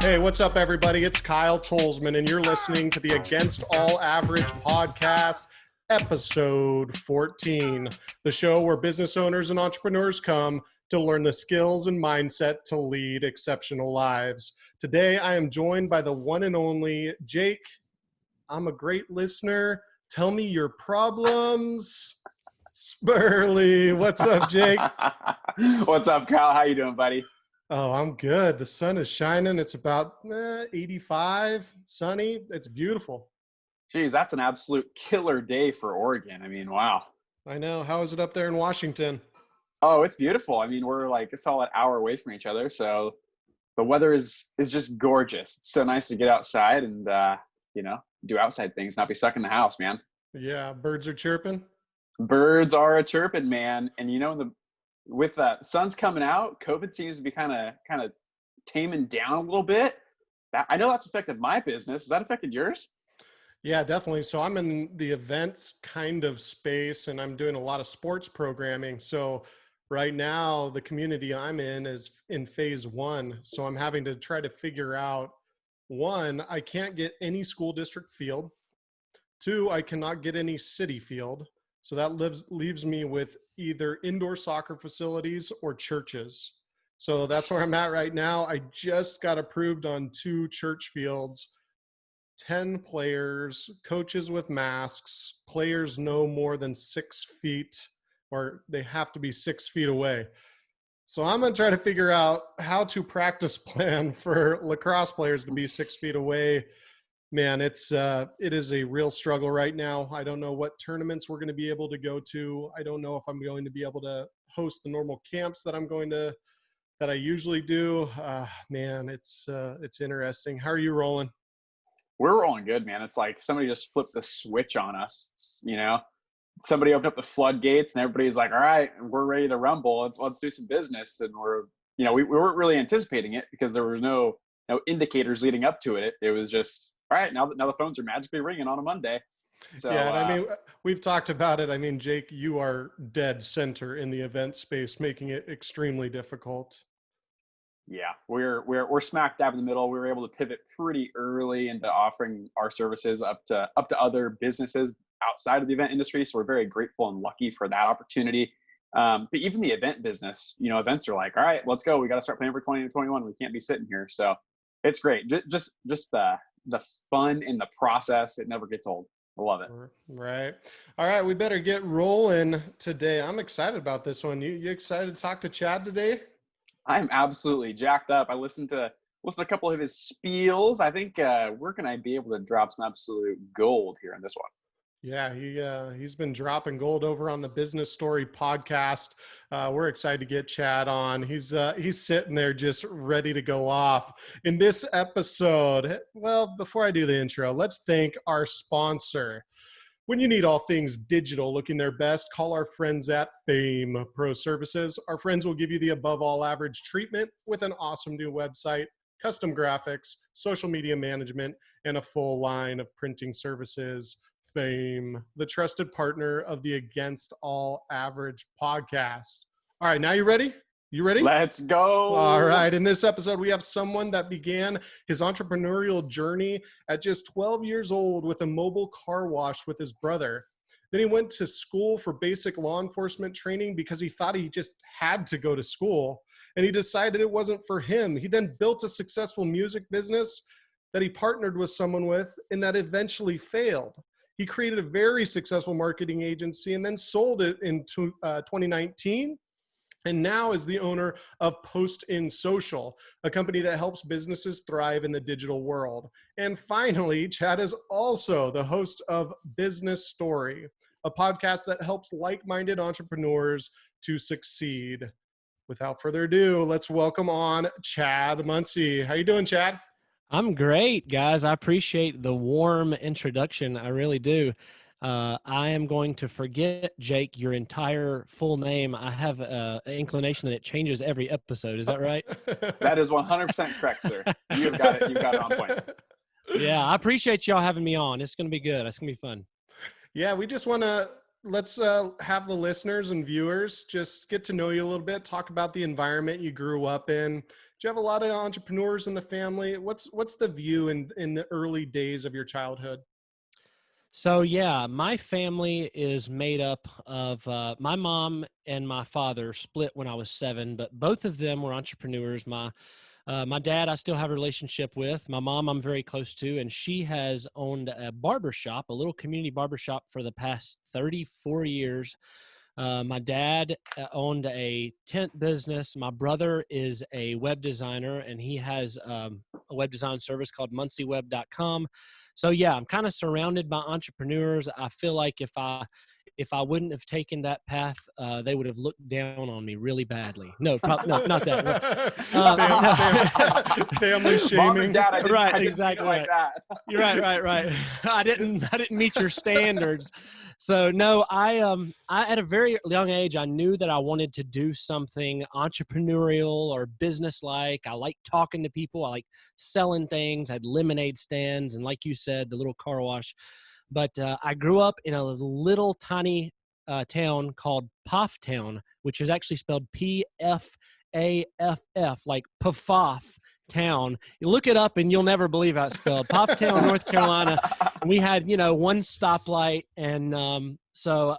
Hey, what's up, everybody? It's Kyle Tolsman, and you're listening to the Against All Average podcast, episode 14, the show where business owners and entrepreneurs come to learn the skills and mindset to lead exceptional lives. Today, I am joined by the one and only Jake. I'm a great listener. Tell me your problems. Spurley, what's up, Jake? What's up, Kyle? How you doing, buddy? Oh, I'm good. The sun is shining. It's about 85, sunny. It's beautiful. Geez, that's an absolute killer day for Oregon. I mean, wow. I know. How is it up there in Washington? Oh, it's beautiful. I mean, we're like a solid hour away from each other, so the weather is just gorgeous. It's so nice to get outside and do outside things, not be stuck in the house, man. Yeah, birds are chirping. Birds are a chirping, man. And with the sun's coming out, COVID seems to be kind of taming down a little bit. I know that's affected my business. Has that affected yours? Yeah, definitely. So I'm in the events kind of space, and I'm doing a lot of sports programming. So right now, the community I'm in is in phase one. So I'm having to try to figure out, one, I can't get any school district field. Two, I cannot get any city field. So that leaves me with either indoor soccer facilities or churches. So that's where I'm at right now. I just got approved on 2 church fields, 10 players, coaches with masks, players no more than 6 feet, or they have to be 6 feet away. So I'm going to try to figure out how to practice plan for lacrosse players to be 6 feet away. Man, it is a real struggle right now. I don't know what tournaments we're going to be able to go to. I don't know if I'm going to be able to host the normal camps that I usually do. Man, it's interesting. How are you rolling? We're rolling good, man. It's like somebody just flipped the switch on us. Somebody opened up the floodgates and everybody's like, all right, we're ready to rumble. Let's do some business. And we weren't really anticipating it because there were no indicators leading up to it. It was just, all right, now the phones are magically ringing on a Monday. So yeah, and I mean, we've talked about it. I mean, Jake, you are dead center in the event space, making it extremely difficult. Yeah, we're smack dab in the middle. We were able to pivot pretty early into offering our services up to other businesses outside of the event industry. So we're very grateful and lucky for that opportunity. But even the event business, events are like, all right, let's go. We got to start planning for 2021. We can't be sitting here. So it's great. Just the fun in the process. It never gets old. I love it. Right. All right. We better get rolling today. I'm excited about this one. You excited to talk to Chad today? I'm absolutely jacked up. I listened to a couple of his spiels. I think we're going to be able to drop some absolute gold here in this one. Yeah, he's been dropping gold over on the Business Story podcast. We're excited to get Chad on. He's sitting there just ready to go off. In this episode, well, before I do the intro, let's thank our sponsor. When you need all things digital looking their best, call our friends at Fame Pro Services. Our friends will give you the above all average treatment with an awesome new website, custom graphics, social media management, and a full line of printing services. Fame, the trusted partner of the Against All Average podcast. All right, now you ready? You ready? Let's go. All right. In this episode, we have someone that began his entrepreneurial journey at just 12 years old with a mobile car wash with his brother. Then he went to school for basic law enforcement training because he thought he just had to go to school. And he decided it wasn't for him. He then built a successful music business that he partnered with someone with and that eventually failed. He created a very successful marketing agency and then sold it in 2019. And now is the owner of Postin Social, a company that helps businesses thrive in the digital world. And finally, Chad is also the host of Business Story, a podcast that helps like-minded entrepreneurs to succeed. Without further ado, let's welcome on Chad Muncy. How you doing, Chad? I'm great, guys. I appreciate the warm introduction. I really do. I am going to forget, Jake, your entire full name. I have an inclination that it changes every episode. Is that right? That is 100% correct, sir. You've got it on point. Yeah, I appreciate y'all having me on. It's going to be good. It's going to be fun. Yeah, we just want to let's have the listeners and viewers just get to know you a little bit, talk about the environment you grew up in, you have a lot of entrepreneurs in the family? What's the view in the early days of your childhood? So yeah, my family is made up of my mom and my father split when I was 7, but both of them were entrepreneurs. My dad, I still have a relationship with. My mom, I'm very close to, and she has owned a barbershop, a little community barbershop for the past 34 years. My dad owned a tent business. My brother is a web designer, and he has a web design service called muncyweb.com. So yeah, I'm kind of surrounded by entrepreneurs. I feel like if I wouldn't have taken that path, they would have looked down on me really badly. No, probably no, not that. Family shaming. Mom and dad, I didn't exactly like that. You're right. I didn't meet your standards. So no, I at a very young age, I knew that I wanted to do something entrepreneurial or business-like. I like talking to people. I like selling things. I had lemonade stands, and like you said, the little car wash. But I grew up in a little tiny town called Town, which is actually spelled Pfaff, like Pfaff town. You look it up and you'll never believe how it's spelled. Town, North Carolina. And we had, one stoplight. And so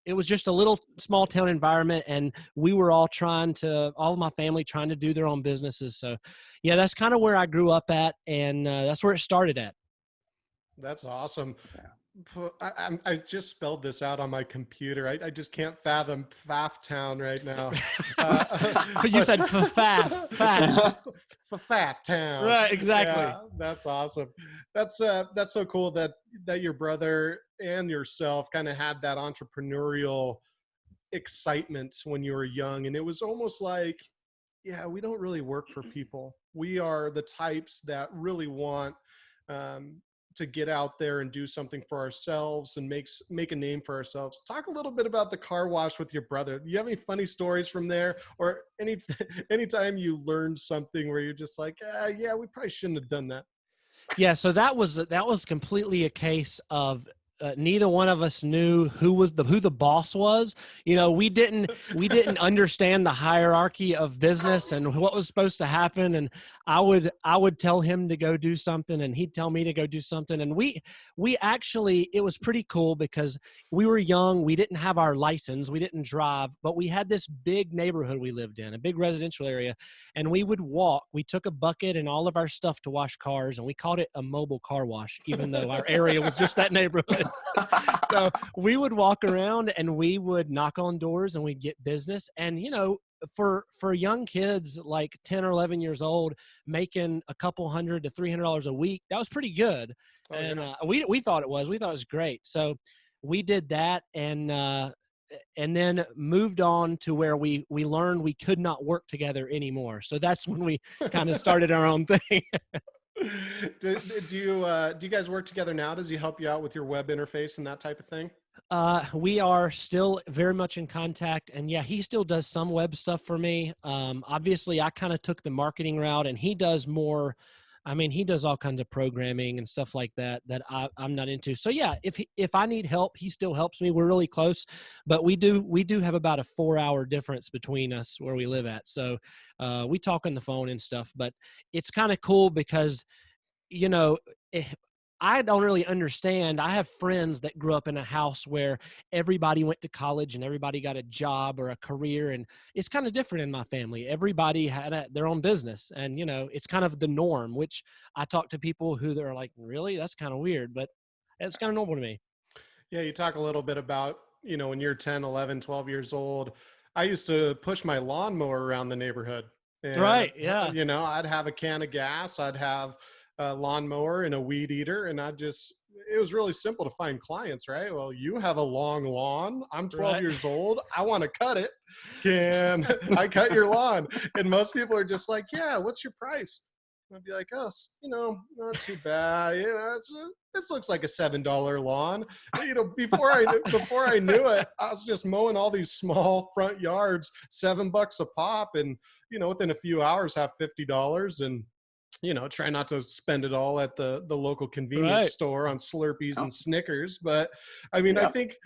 it was just a little small town environment. And we were all all of my family trying to do their own businesses. So yeah, that's kind of where I grew up at. And that's where it started at. That's awesome. I just spelled this out on my computer. I just can't fathom Pfaff Town right now. But you said Pfaff. Pfaff Town. Right, exactly. Yeah, that's awesome. That's so cool that your brother and yourself kind of had that entrepreneurial excitement when you were young. And it was almost like, yeah, we don't really work for people. We are the types that really want to get out there and do something for ourselves and make a name for ourselves. Talk a little bit about the car wash with your brother. Do you have any funny stories from there, or anytime you learned something where you're just like, yeah, we probably shouldn't have done that? Yeah, so that was completely a case of neither one of us knew who the boss was. We didn't understand the hierarchy of business and what was supposed to happen. And I would tell him to go do something, and he'd tell me to go do something. And we actually, it was pretty cool because we were young. We didn't have our license. We didn't drive, but we had this big neighborhood we lived in, a big residential area. And we would walk. We took a bucket and all of our stuff to wash cars, and we called it a mobile car wash, even though our area was just that neighborhood. So we would walk around and we would knock on doors and we'd get business. And, for young kids like 10 or 11 years old, making a couple $100 to $300 a week, that was pretty good. Oh, and we thought it was great. So we did that, and then moved on to where we learned we could not work together anymore. So that's when we kind of started our own thing. Do you guys work together now? Does he help you out with your web interface and that type of thing? We are still very much in contact, and yeah, he still does some web stuff for me. Obviously I kind of took the marketing route, and he does more. I mean, he does all kinds of programming and stuff like that I'm not into. So yeah, if I need help, he still helps me. We're really close, but we do have about a 4-hour difference between us where we live at. So we talk on the phone and stuff, but it's kind of cool because, I don't really understand. I have friends that grew up in a house where everybody went to college and everybody got a job or a career. And it's kind of different in my family. Everybody had their own business, and, it's kind of the norm, which I talk to people who they're like, really, that's kind of weird, but it's kind of normal to me. Yeah. You talk a little bit about, when you're 10, 11, 12 years old, I used to push my lawnmower around the neighborhood. And, right. Yeah. I'd have a can of gas. I'd have a lawnmower and a weed eater. And it was really simple to find clients, right? Well, you have a long lawn. I'm 12 years old. I want to cut it. Can I cut your lawn? And most people are just like, yeah, what's your price? And I'd be like, oh, not too bad. This looks like a $7 lawn. Before I knew it, I was just mowing all these small front yards, $7 a pop. And, within a few hours have $50, and try not to spend it all at the local convenience store on Slurpees and Snickers. But I mean, I think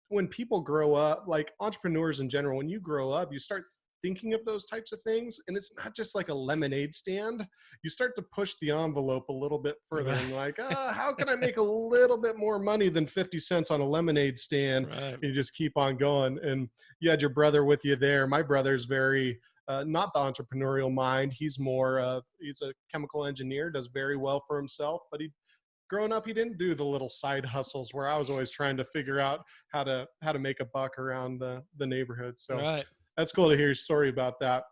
when people grow up, like entrepreneurs in general, when you grow up, you start thinking of those types of things. And it's not just like a lemonade stand. You start to push the envelope a little bit further and like, how can I make a little bit more money than 50 cents on a lemonade stand? Right. You just keep on going. And you had your brother with you there. My brother's very, not the entrepreneurial mind. He's more, he's a chemical engineer, does very well for himself, but growing up, he didn't do the little side hustles where I was always trying to figure out how to make a buck around the neighborhood. So Right. that's cool to hear your story about that.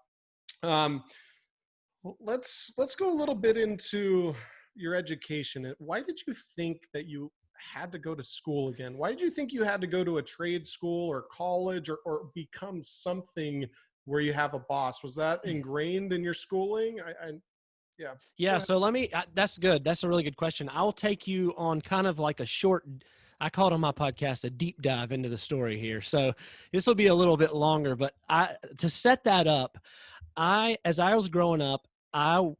Let's go a little bit into your education. Why did you think that you had to go to school again? Why did you think you had to go to a trade school or college or become something where you have a boss? Was that ingrained in your schooling? Yeah. Yeah. So that's good. That's a really good question. I'll take you on kind of like a short, I called on my podcast a deep dive into the story here. So this will be a little bit longer, but to set that up, as I was growing up, I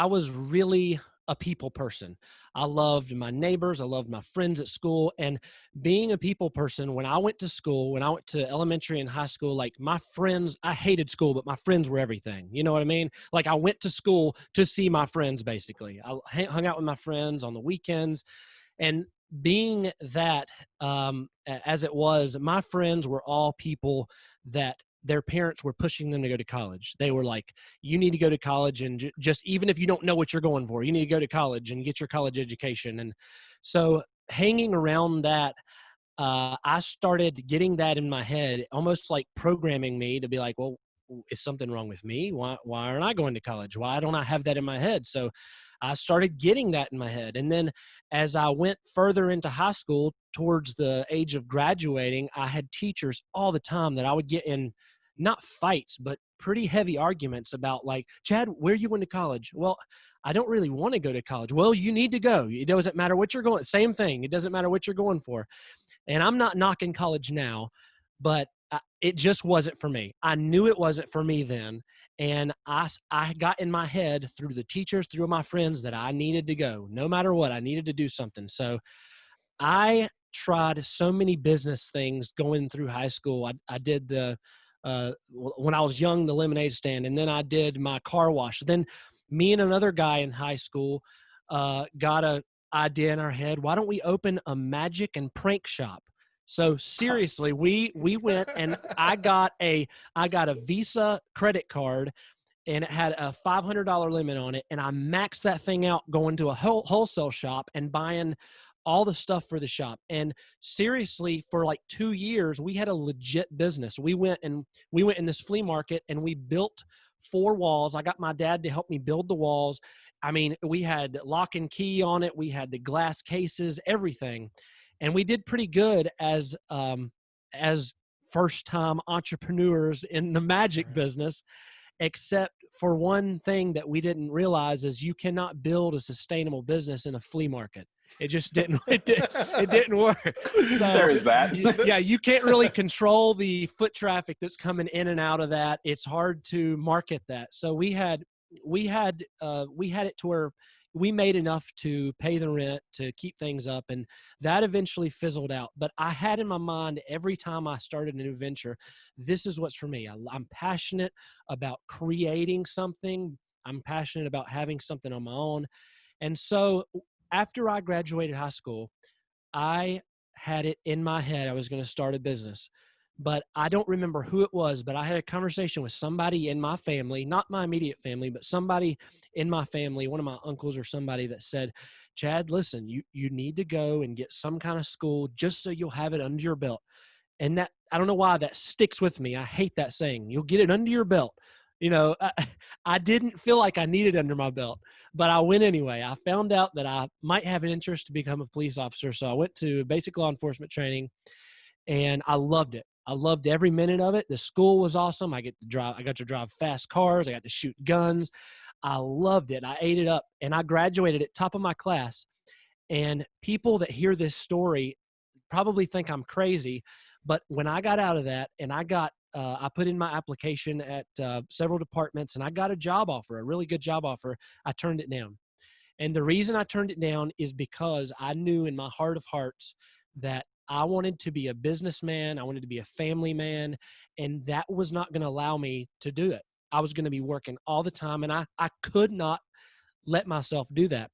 was really a people person. I loved my neighbors. I loved my friends at school. And being a people person, when I went to school, when I went to elementary and high school, like my friends, I hated school, but my friends were everything. You know what I mean? Like I went to school to see my friends, basically. I hung out with my friends on the weekends. And being that, as it was, my friends were all people that their parents were pushing them to go to college. They were like, you need to go to college, and just even if you don't know what you're going for, you need to go to college and get your college education. And so hanging around that, I started getting that in my head, almost like programming me to be like, well, is something wrong with me? Why aren't I going to college? Why don't I have that in my head? So I started getting that in my head. And then as I went further into high school towards the age of graduating, I had teachers all the time that I would get in, not fights, but pretty heavy arguments about like, Chad, where are you going to college? Well, I don't really want to go to college. Well, you need to go. It doesn't matter what you're going. Same thing. It doesn't matter what you're going for. And I'm not knocking college now, but it just wasn't for me. I knew it wasn't for me then. And I got in my head through the teachers, through my friends, that I needed to go. No matter what, I needed to do something. So I tried so many business things going through high school. I did when I was young, the lemonade stand, and then I did my car wash. Then me and another guy in high school got a idea in our head. Why don't we open a magic and prank shop? So seriously, we went and I got a Visa credit card, and it had a $500 limit on it. And I maxed that thing out going to a wholesale shop and buying all the stuff for the shop. And seriously, for like 2 years, we had a legit business. We went in this flea market and we built 4 walls. I got my dad to help me build the walls. I mean, we had lock and key on it. We had the glass cases, everything. And we did pretty good as first-time entrepreneurs in the magic business, except for one thing that we didn't realize is you cannot build a sustainable business in a flea market. It just didn't. It didn't work. So, there is that. Yeah, you can't really control the foot traffic that's coming in and out of that. It's hard to market that. So we had it to where we made enough to pay the rent, to keep things up, and that eventually fizzled out. But I had in my mind every time I started a new venture, this is what's for me. I'm passionate about creating something. I'm passionate about having something on my own. And so after I graduated high school, I had it in my head I was going to start a business. But I don't remember who it was, but I had a conversation with somebody in my family, not my immediate family, but somebody in my family, one of my uncles or somebody, that said, Chad, listen, you need to go and get some kind of school just so you'll have it under your belt. And that, I don't know why that sticks with me. I hate that saying. You'll get it under your belt. You know, I didn't feel like I needed it under my belt, but I went anyway. I found out that I might have an interest to become a police officer. So I went to basic law enforcement training, and I loved it. I loved every minute of it. The school was awesome. I got to drive fast cars. I got to shoot guns. I loved it. I ate it up, and I graduated at top of my class. And people that hear this story probably think I'm crazy, but when I got out of that and I put in my application at several departments and I got a job offer, a really good job offer, I turned it down. And the reason I turned it down is because I knew in my heart of hearts that I wanted to be a businessman. I wanted to be a family man. And that was not going to allow me to do it. I was going to be working all the time, and I could not let myself do that.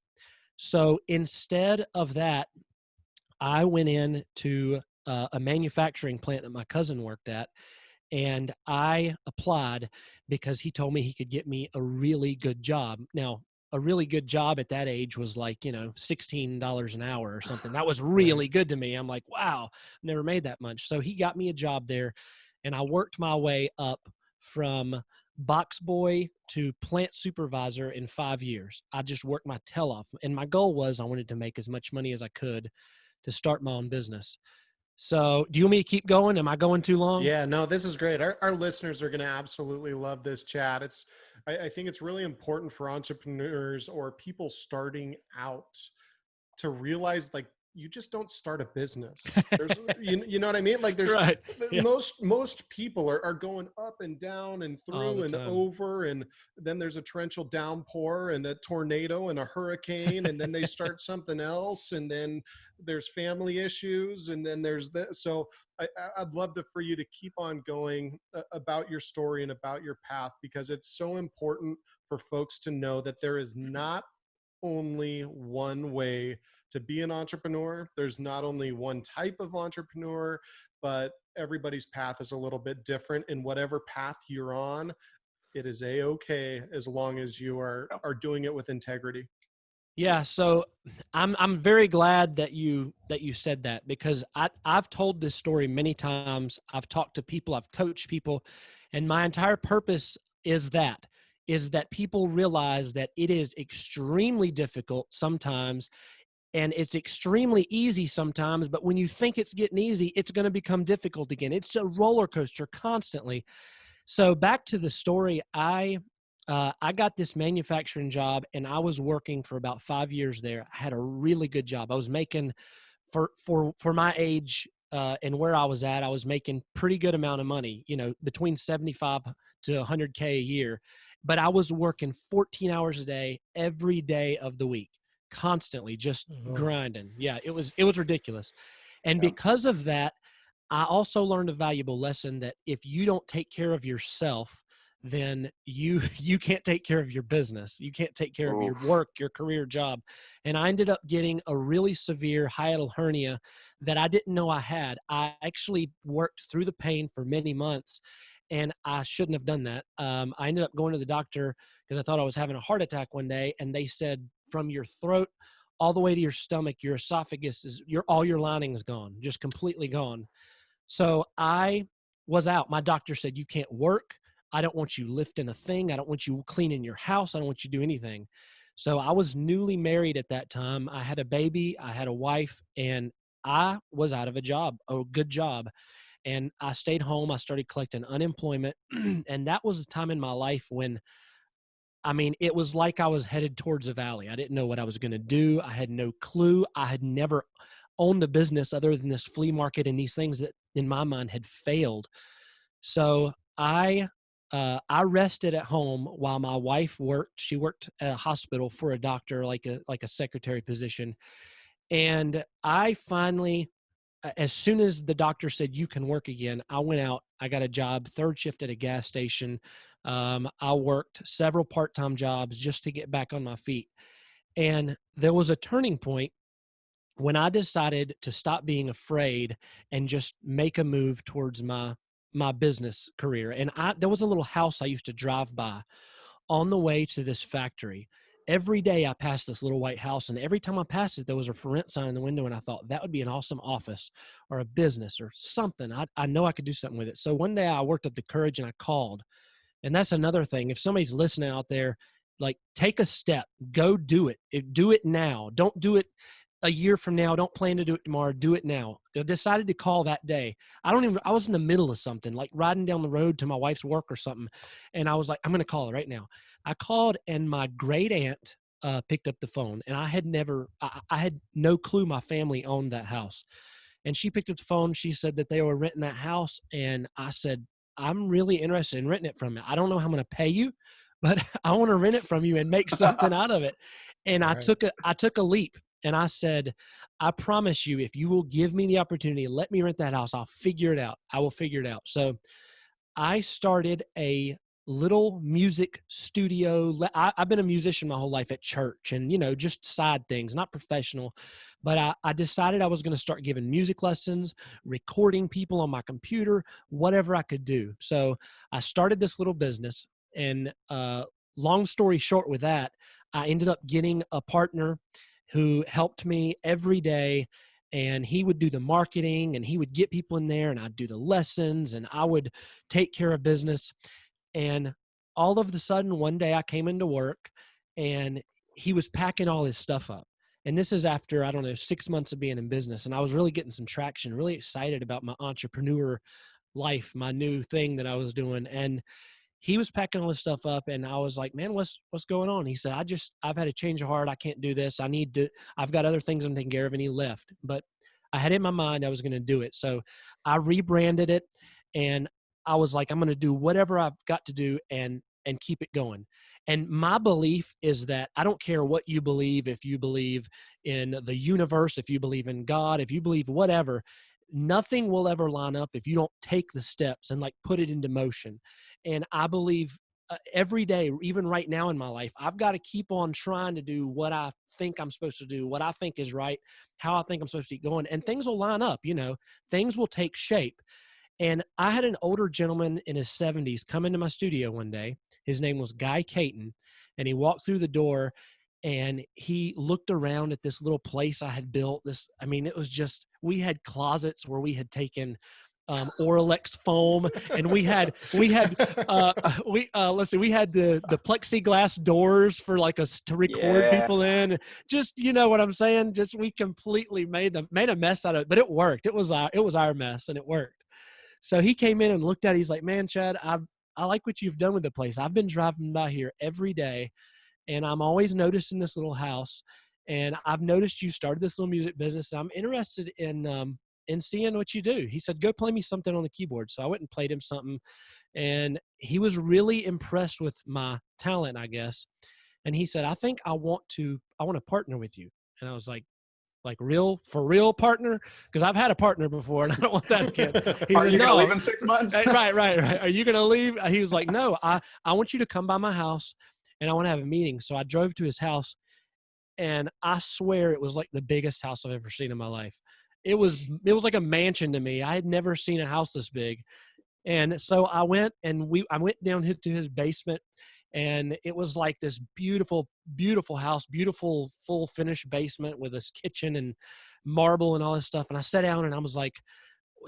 So instead of that, I went in to a manufacturing plant that my cousin worked at, and I applied because he told me he could get me a really good job. Now, a really good job at that age was like, $16 an hour or something. That was really good to me. I'm like, wow, never made that much. So he got me a job there, and I worked my way up from box boy to plant supervisor in 5 years. I just worked my tail off. And my goal was I wanted to make as much money as I could to start my own business. So do you want me to keep going? Am I going too long? Yeah, no, this is great. Our listeners are going to absolutely love this chat. I think it's really important for entrepreneurs or people starting out to realize, like, you just don't start a business. There's, you know what I mean? Like, there's Right. Yeah. most people are going up and down and through and over, and then there's a torrential downpour and a tornado and a hurricane, and then they start something else, and then there's family issues, and then there's this. So I'd love for you to keep on going about your story and about your path, because it's so important for folks to know that there is not only one way to be an entrepreneur. There's not only one type of entrepreneur, but everybody's path is a little bit different. And whatever path you're on, it is a-okay as long as you are doing it with integrity. Yeah, so I'm very glad that you said that, because I've told this story many times. I've talked to people, I've coached people, and my entire purpose is that people realize that it is extremely difficult sometimes, and it's extremely easy sometimes, but when you think it's getting easy, it's going to become difficult again. It's a roller coaster constantly. So back to the story, I got this manufacturing job, and I was working for about 5 years there. I had a really good job. I was making for my age and where I was at, I was making pretty good amount of money, between 75 to 100K a year. But I was working 14 hours a day, every day of the week, constantly just grinding. Yeah, it was ridiculous. And because of that, I also learned a valuable lesson that if you don't take care of yourself, then you can't take care of your business. You can't take care of your work, your career job. And I ended up getting a really severe hiatal hernia that I didn't know I had. I actually worked through the pain for many months, and I shouldn't have done that. I ended up going to the doctor because I thought I was having a heart attack one day, and they said from your throat all the way to your stomach, your esophagus all your lining is gone, just completely gone. So I was out. My doctor said, you can't work. I don't want you lifting a thing. I don't want you cleaning your house. I don't want you to do anything. So I was newly married at that time. I had a baby. I had a wife, and I was out of a job, a good job. And I stayed home. I started collecting unemployment. And that was a time in my life when, it was like I was headed towards a valley. I didn't know what I was going to do. I had no clue. I had never owned a business other than this flea market and these things that in my mind had failed. So I rested at home while my wife worked. She worked at a hospital for a doctor, like a secretary position. And I finally, as soon as the doctor said, you can work again, I went out, I got a job, third shift at a gas station. I worked several part-time jobs just to get back on my feet. And there was a turning point when I decided to stop being afraid and just make a move towards my business career. And there was a little house I used to drive by on the way to this factory. Every day I passed this little white house, and every time I passed it, there was a for rent sign in the window, and I thought that would be an awesome office or a business or something. I know I could do something with it. So one day I worked up the courage and I called. And that's another thing. If somebody's listening out there, like, take a step, go do it. Do it now. Don't do it a year from now. Don't plan to do it tomorrow. Do it now. I decided to call that day. I was in the middle of something, like riding down the road to my wife's work or something. And I was like, I'm going to call her right now. I called, and my great aunt picked up the phone, and I had no clue my family owned that house. And she picked up the phone. She said that they were renting that house. And I said, I'm really interested in renting it from you. I don't know how I'm going to pay you, but I want to rent it from you and make something out of it. And I took a leap. And I said, I promise you, if you will give me the opportunity, let me rent that house, I'll figure it out. I will figure it out. So I started a little music studio. I've been a musician my whole life at church and, just side things, not professional. But I decided I was going to start giving music lessons, recording people on my computer, whatever I could do. So I started this little business. And long story short with that, I ended up getting a partner who helped me every day. And he would do the marketing and he would get people in there and I'd do the lessons and I would take care of business. And all of a sudden, one day I came into work and he was packing all his stuff up. And this is after, I don't know, 6 months of being in business. And I was really getting some traction, really excited about my entrepreneur life, my new thing that I was doing. And he was packing all his stuff up and I was like, man, what's going on? He said, I've had a change of heart. I can't do this. I've got other things I'm taking care of. And he left, but I had in my mind I was going to do it. So I rebranded it and I was like, I'm going to do whatever I've got to do and keep it going. And my belief is that I don't care what you believe. If you believe in the universe, if you believe in God, if you believe whatever, nothing will ever line up if you don't take the steps and like put it into motion. And I believe every day, even right now in my life, I've got to keep on trying to do what I think I'm supposed to do, what I think is right, how I think I'm supposed to keep going, and things will line up, things will take shape. And I had an older gentleman in his 70s come into my studio one day. His name was Guy Caton, and he walked through the door and he looked around at this little place I had built. It was just, we had closets where we had taken Oralex foam, and we had the plexiglass doors for like us to record people in. Just, what I'm saying? Just, we completely made a mess out of it, but it worked. It was our mess and it worked. So he came in and looked at it. He's like, man, Chad, I like what you've done with the place. I've been driving by here every day and I'm always noticing this little house, and I've noticed you started this little music business. And I'm interested in seeing what you do. He said, go play me something on the keyboard. So I went and played him something, and he was really impressed with my talent, I guess. And he said, I think I want to partner with you. And I was like for real partner? Because I've had a partner before and I don't want that again. He Are said, you no. gonna leave in 6 months? Right. Are you going to leave? He was like, no, I want you to come by my house and I want to have a meeting. So I drove to his house, and I swear it was like the biggest house I've ever seen in my life. It was like a mansion to me. I had never seen a house this big. And so I went down to his basement, and it was like this beautiful, beautiful house, beautiful full finished basement with this kitchen and marble and all this stuff. And I sat down and I was like,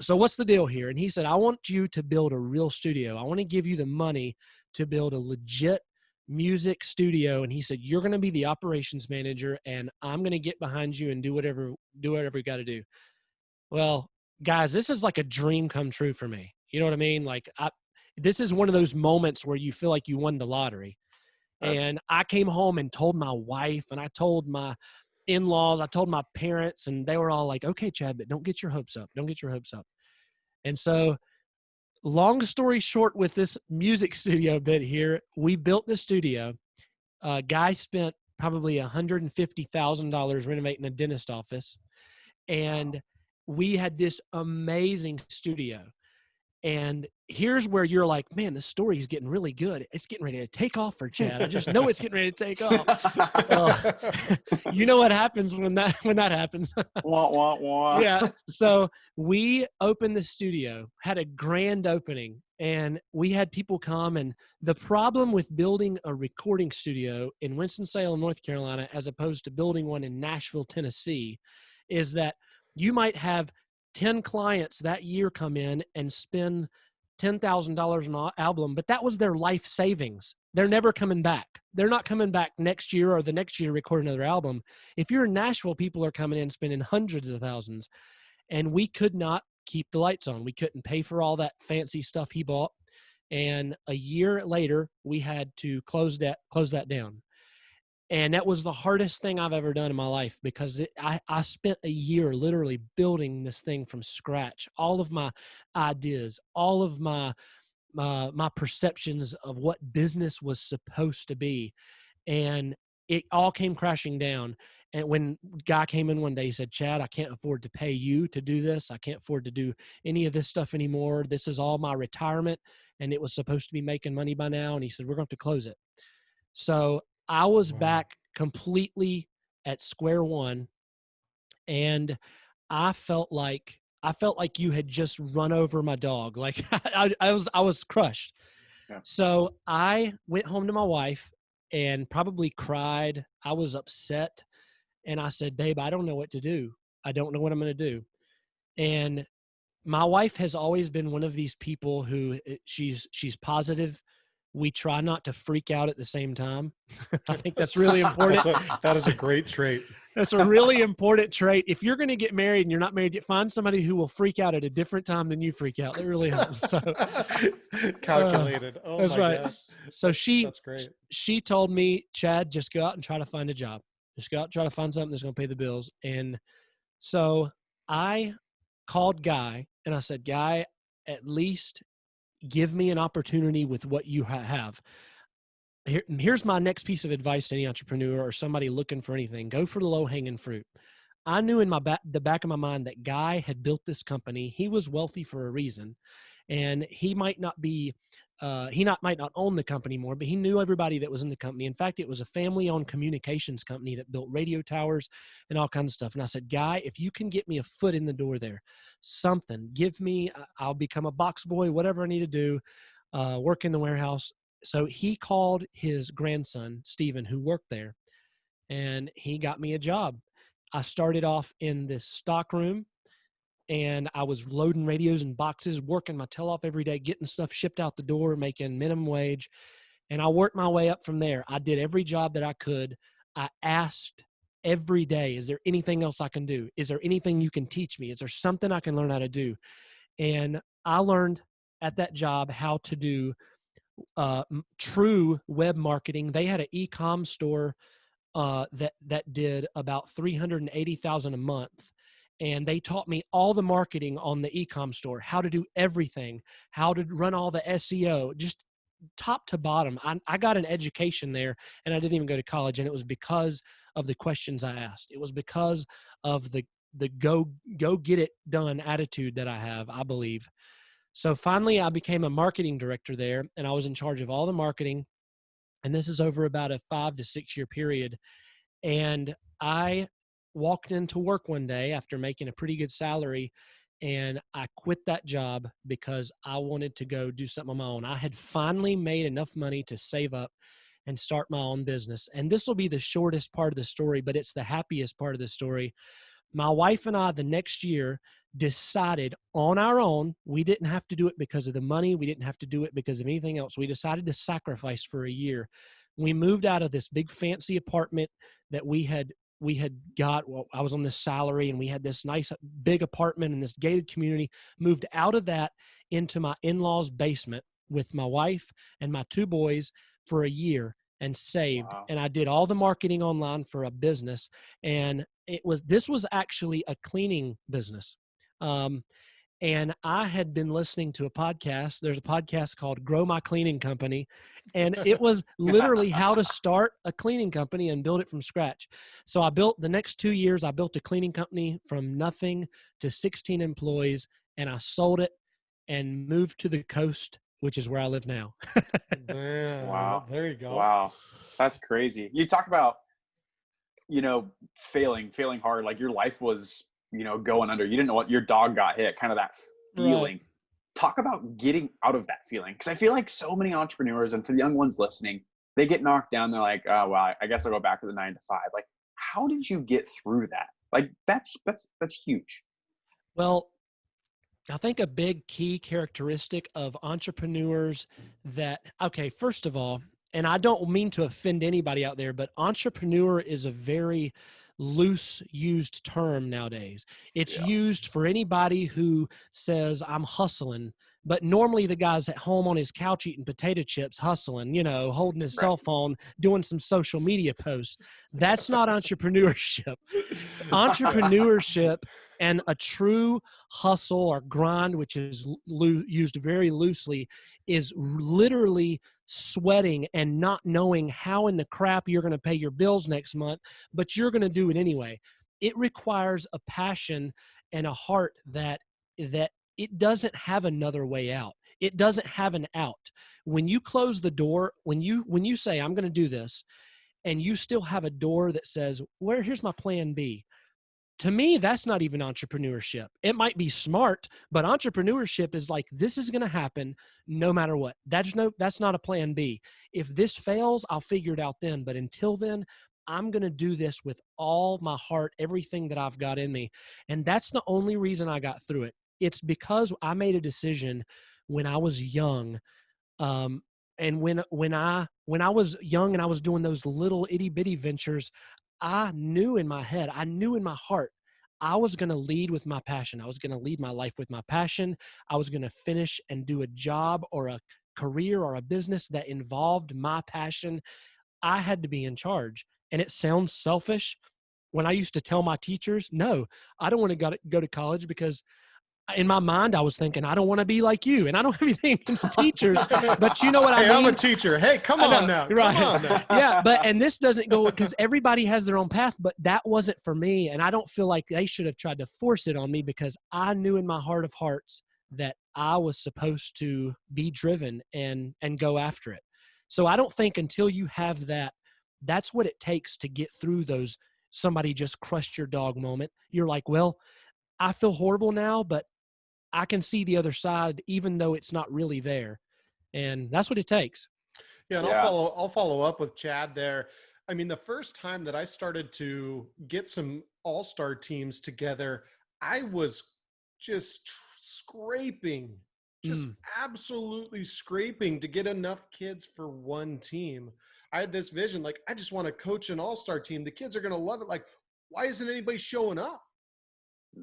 so what's the deal here? And he said, I want you to build a real studio. I want to give you the money to build a legit music studio. And he said, you're going to be the operations manager and I'm going to get behind you and do whatever you got to do. Well, guys, this is like a dream come true for me. You know what I mean? Like this is one of those moments where you feel like you won the lottery. And I came home and told my wife, and I told my in-laws, I told my parents, and they were all like, okay, Chad, but don't get your hopes up. Don't get your hopes up. And so long story short, with this music studio bit here, we built the studio. Guy spent probably $150,000 renovating a dentist office. And we had this amazing studio. And here's where you're like, man, the story is getting really good. It's getting ready to take off for Chad. I just know it's getting ready to take off. You know what happens when that happens. Wah, wah, wah. Yeah. So we opened the studio, had a grand opening, and we had people come. And the problem with building a recording studio in Winston-Salem, North Carolina, as opposed to building one in Nashville, Tennessee, is that you might have 10 clients that year come in and spend $10,000 on an album, but that was their life savings. They're never coming back. They're not coming back next year or the next year to record another album. If you're in Nashville, people are coming in spending hundreds of thousands, and we could not keep the lights on. We couldn't pay for all that fancy stuff he bought. And a year later, we had to close that down. And that was the hardest thing I've ever done in my life, because I spent a year literally building this thing from scratch. All of my ideas, all of my perceptions of what business was supposed to be. And it all came crashing down. And when guy came in one day, he said, Chad, I can't afford to pay you to do this. I can't afford to do any of this stuff anymore. This is all my retirement. And it was supposed to be making money by now. And he said, we're going to have to close it. So I was back completely at square one. And I felt like you had just run over my dog. Like I was crushed. Yeah. So I went home to my wife and probably cried. I was upset. And I said, babe, I don't know what to do. I don't know what I'm going to do. And my wife has always been one of these people who she's positive. We try not to freak out at the same time. I think that's really important. That is a great trait. That's a really important trait. If you're going to get married and you're not married yet, find somebody who will freak out at a different time than you freak out. It really helps. So, calculated. Oh, that's my right. gosh. So That's great. she told me, Chad, just go out and try to find a job. Just go out and try to find something that's going to pay the bills. And so I called Guy and I said, Guy, at least give me an opportunity with what you have. Here's my next piece of advice to any entrepreneur or somebody looking for anything. Go for the low-hanging fruit. I knew in the back of my mind that Guy had built this company. He was wealthy for a reason. And he might not be, might not own the company more, but he knew everybody that was in the company. In fact, it was a family-owned communications company that built radio towers and all kinds of stuff. And I said, Guy, if you can get me a foot in the door there, something, I'll become a box boy, whatever I need to do, work in the warehouse. So he called his grandson, Stephen, who worked there, and he got me a job. I started off in this stock room, and I was loading radios and boxes, working my tail off every day, getting stuff shipped out the door, making minimum wage. And I worked my way up from there. I did every job that I could. I asked every day, is there anything else I can do? Is there anything you can teach me? Is there something I can learn how to do? And I learned at that job how to do true web marketing. They had an e-com store that did about $380,000 a month. And they taught me all the marketing on the e-com store, how to do everything, how to run all the SEO, just top to bottom. I got an education there, and I didn't even go to college. And it was because of the questions I asked. It was because of the go get it done attitude that I have, I believe. So finally, I became a marketing director there, and I was in charge of all the marketing. And this is over about a 5 to 6 year period. And I walked into work one day after making a pretty good salary, and I quit that job because I wanted to go do something on my own. I had finally made enough money to save up and start my own business. And this will be the shortest part of the story, but it's the happiest part of the story. My wife and I, the next year, decided on our own, we didn't have to do it because of the money. We didn't have to do it because of anything else. We decided to sacrifice for a year. We moved out of this big fancy apartment that we had got. Well, I was on this salary, and we had this nice big apartment in this gated community, moved out of that into my in-laws' basement with my wife and my 2 boys for a year, and saved. Wow. And I did all the marketing online for a business. And this was actually a cleaning business. And I had been listening to a podcast. There's a podcast called Grow My Cleaning Company. And it was literally how to start a cleaning company and build it from scratch. So the next 2 years, I built a cleaning company from nothing to 16 employees, and I sold it and moved to the coast, which is where I live now. Man, wow. There you go. Wow. That's crazy. You talk about, failing hard. Like your life was, going under. You didn't know what your dog got hit, kind of that feeling. Right. Talk about getting out of that feeling. Because I feel like so many entrepreneurs, and for the young ones listening, they get knocked down. They're like, oh, well, I guess I'll go back to the 9 to 5. Like, how did you get through that? Like, that's huge. Well, I think a big key characteristic of entrepreneurs first of all, and I don't mean to offend anybody out there, but entrepreneur is a very loose used term nowadays. It's used for anybody who says I'm hustling, but normally the guy's at home on his couch eating potato chips, hustling, holding his cell phone, doing some social media posts. That's not entrepreneurship. Entrepreneurship and a true hustle or grind, which is used very loosely, is literally sweating and not knowing how in the crap you're going to pay your bills next month, but you're going to do it anyway. It requires a passion and a heart that it doesn't have another way out. It doesn't have an out. When you close the door, when you say, I'm going to do this, and you still have a door that says, here's my plan B. To me, that's not even entrepreneurship. It might be smart, but entrepreneurship is like, this is going to happen no matter what. That's not a plan B. If this fails, I'll figure it out then. But until then, I'm going to do this with all my heart, everything that I've got in me. And that's the only reason I got through it. It's because I made a decision when I was young. And when I was young and I was doing those little itty bitty ventures, I knew in my head, I knew in my heart, I was going to lead with my passion. I was going to lead my life with my passion. I was going to finish and do a job or a career or a business that involved my passion. I had to be in charge. And it sounds selfish when I used to tell my teachers, no, I don't want to go to college, because in my mind, I was thinking, I don't want to be like you. And I don't have anything against teachers, but you know what I mean? Hey, I'm a teacher. Hey, come on now. Right. Come on now. Yeah. And this doesn't go, because everybody has their own path, but that wasn't for me. And I don't feel like they should have tried to force it on me, because I knew in my heart of hearts that I was supposed to be driven and go after it. So I don't think until you have that, that's what it takes to get through those somebody just crushed your dog moment. You're like, well, I feel horrible now, but I can see the other side, even though it's not really there. And that's what it takes. Yeah. And I'll follow up with Chad there. I mean, the first time that I started to get some all-star teams together, I was just scraping, absolutely scraping to get enough kids for one team. I had this vision, like, I just want to coach an all-star team. The kids are going to love it. Like, why isn't anybody showing up?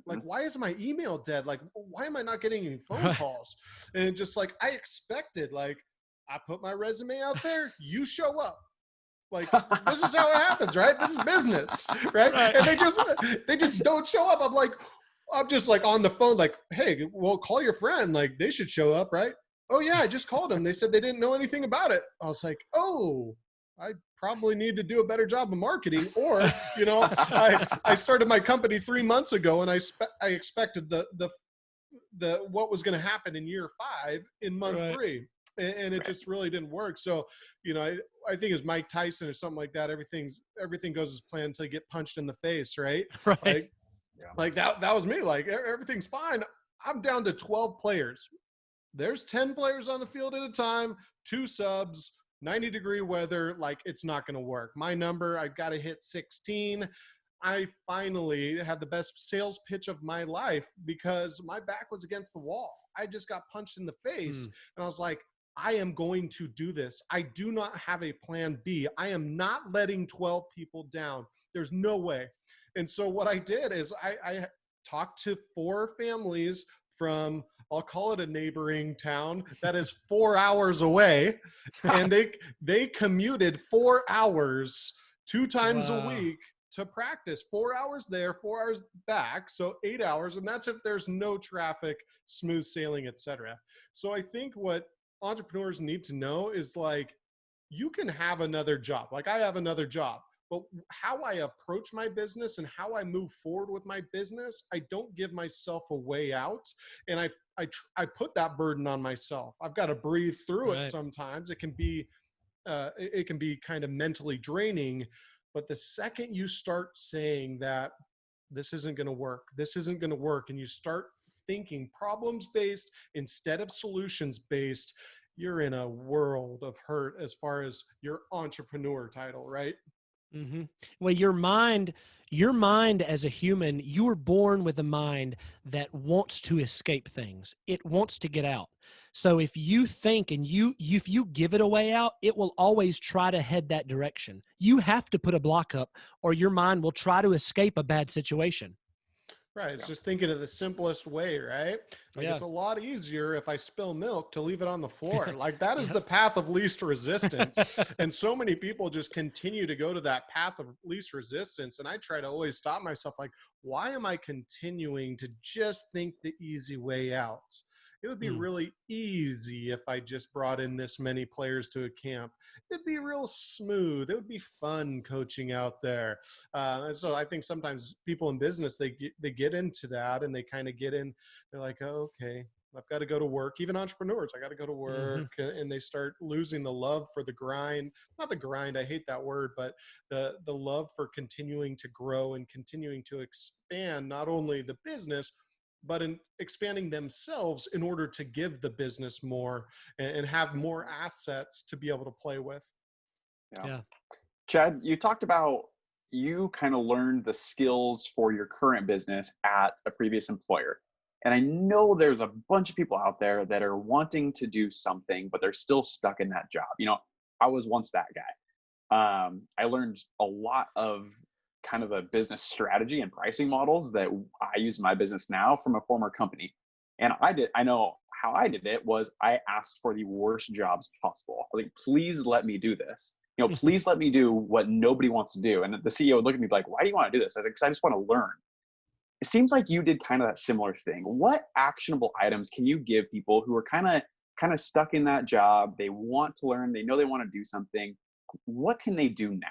Like, why is my email dead? Like, why am I not getting any phone calls? And it just like, I expected, like, I put my resume out there, you show up. Like, this is how it happens, right? This is business, right? And they just don't show up. I'm just like on the phone, like, hey, well, call your friend. Like, they should show up, right? Oh yeah, I just called them. They said they didn't know anything about it. I was like, oh, I probably need to do a better job of marketing. Or, you know, I started my company 3 months ago, and I expected the what was going to happen in year 5 in month 3. And it just really didn't work. So, you know, I think it's Mike Tyson or something like that. Everything goes as planned until you get punched in the face, right? Right. Like that was me. Like, everything's fine. I'm down to 12 players. There's 10 players on the field at a time, 2 subs, 90-degree weather. Like, it's not going to work. My number, I've got to hit 16. I finally had the best sales pitch of my life because my back was against the wall. I just got punched in the face. And I was like, I am going to do this. I do not have a plan B. I am not letting 12 people down. There's no way. And so what I did is I talked to 4 families from, I'll call it a neighboring town that is 4 hours away. And they commuted 4 hours 2 times a week to practice. 4 hours there, 4 hours back. So 8 hours. And that's if there's no traffic, smooth sailing, etc. So I think what entrepreneurs need to know is, like, you can have another job. Like, I have another job, but how I approach my business and how I move forward with my business, I don't give myself a way out. And I put that burden on myself. I've got to breathe through it sometimes. It can be kind of mentally draining. But the second you start saying that this isn't going to work, and you start thinking problems based instead of solutions based, you're in a world of hurt as far as your entrepreneur title, right? Well, your mind as a human, you were born with a mind that wants to escape things. It wants to get out. So if you think and if you give it a way out, it will always try to head that direction. You have to put a block up, or your mind will try to escape a bad situation. Right. It's just thinking of the simplest way, right? Like, it's a lot easier if I spill milk to leave it on the floor. Like, that is the path of least resistance. And so many people just continue to go to that path of least resistance. And I try to always stop myself, like, why am I continuing to just think the easy way out? It would be really easy if I just brought in this many players to a camp. It'd be real smooth. It would be fun coaching out there. And so I think sometimes people in business, they get into that and they kind of get in, they're like, oh, okay, I've got to go to work. Even entrepreneurs, I got to go to work, and they start losing the love for the grind. Not the grind, I hate that word, but the love for continuing to grow and continuing to expand not only the business, but in expanding themselves in order to give the business more and have more assets to be able to play with. Yeah. Chad, you talked about you kind of learned the skills for your current business at a previous employer. And I know there's a bunch of people out there that are wanting to do something, but they're still stuck in that job. I was once that guy. I learned a lot of kind of a business strategy and pricing models that I use in my business now from a former company. And I know how I did it was I asked for the worst jobs possible. I was like, please let me do this. Please let me do what nobody wants to do. And the CEO would look at me like, why do you want to do this? I was like, because I just want to learn. It seems like you did kind of that similar thing. What actionable items can you give people who are kind of stuck in that job? They want to learn. They know they want to do something. What can they do now?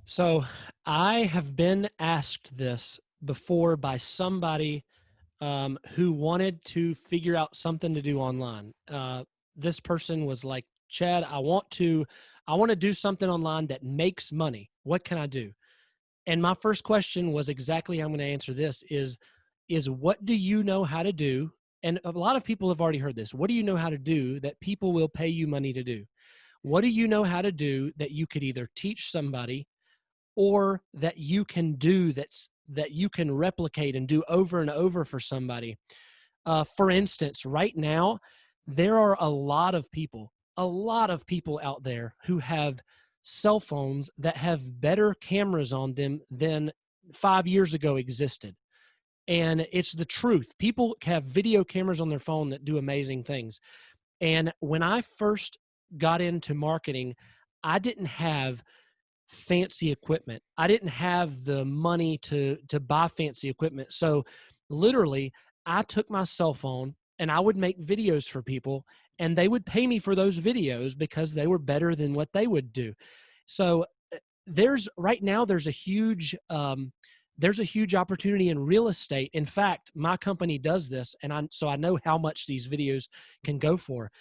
So I have been asked this before by somebody who wanted to figure out something to do online. This person was like, Chad, I want to do something online that makes money. What can I do? And my first question was exactly how I'm going to answer this is what do you know how to do? And a lot of people have already heard this. What do you know how to do that people will pay you money to do? What do you know how to do that you could either teach somebody or that you can do that you can replicate and do over and over for somebody? For instance, right now, there are a lot of people out there who have cell phones that have better cameras on them than 5 years ago existed. And it's the truth. People have video cameras on their phone that do amazing things. And when I first got into marketing, I didn't have fancy equipment. I didn't have the money to buy fancy equipment. So literally, I took my cell phone and I would make videos for people, and they would pay me for those videos because they were better than what they would do. So there's a huge opportunity in real estate. In fact, my company does this, and I know how much these videos can go for.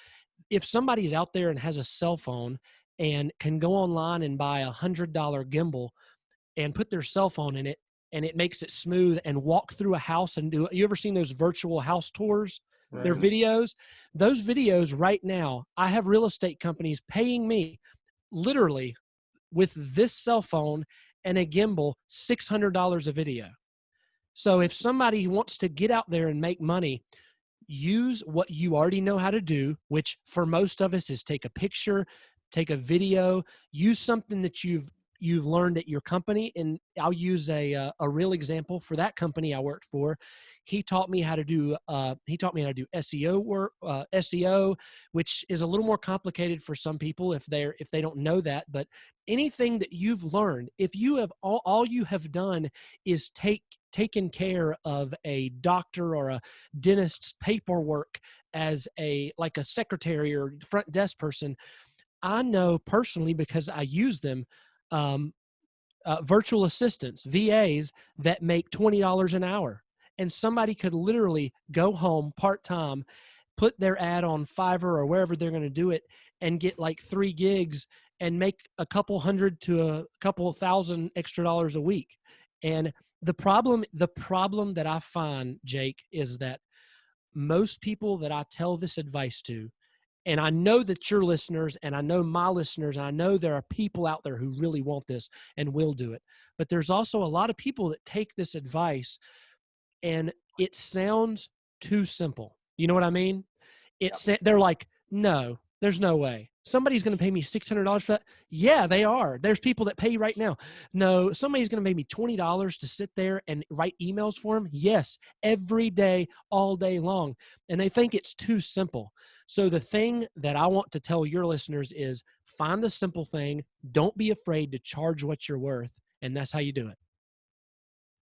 If somebody's out there and has a cell phone and can go online and buy $100 gimbal and put their cell phone in it, and it makes it smooth, and walk through a house and you ever seen those virtual house tours? Right. Their videos, those videos right now, I have real estate companies paying me literally with this cell phone and a gimbal, $600 a video. So if somebody wants to get out there and make money, use what you already know how to do, which for most of us is take a picture, take a video, use something that you've learned at your company. And I'll use a real example for that company I worked for. He taught me how to do SEO work, SEO, which is a little more complicated for some people if they don't know that. But anything that you've learned, if you have all you have done is taken care of a doctor or a dentist's paperwork as a secretary or front desk person, I know personally because I use them, virtual assistants, VAs that make $20 an hour. And somebody could literally go home part-time, put their ad on Fiverr or wherever they're going to do it, and get like 3 gigs and make a couple hundred to a couple thousand extra dollars a week. And the problem that I find, Jake, is that most people that I tell this advice to, and I know that your listeners and I know my listeners, and I know there are people out there who really want this and will do it. But there's also a lot of people that take this advice and it sounds too simple. You know what I mean? They're like, no, there's no way. Somebody's going to pay me $600 for that. Yeah, they are. There's people that pay right now. No, somebody's going to pay me $20 to sit there and write emails for them. Yes, every day, all day long. And they think it's too simple. So the thing that I want to tell your listeners is find the simple thing. Don't be afraid to charge what you're worth. And that's how you do it.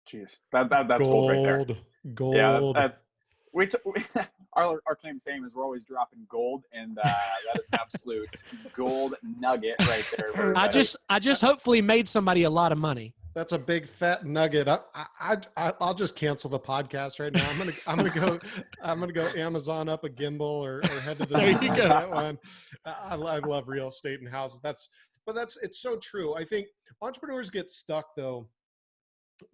Jeez, that's gold right there. Gold. Yeah, Our claim to fame is we're always dropping gold, and that is an absolute gold nugget right there. For everybody. I just hopefully made somebody a lot of money. That's a big fat nugget. I'll just cancel the podcast right now. I'm gonna go Amazon up a gimbal or head to the There you store go. for that one. I love real estate and houses. It's so true. I think entrepreneurs get stuck though.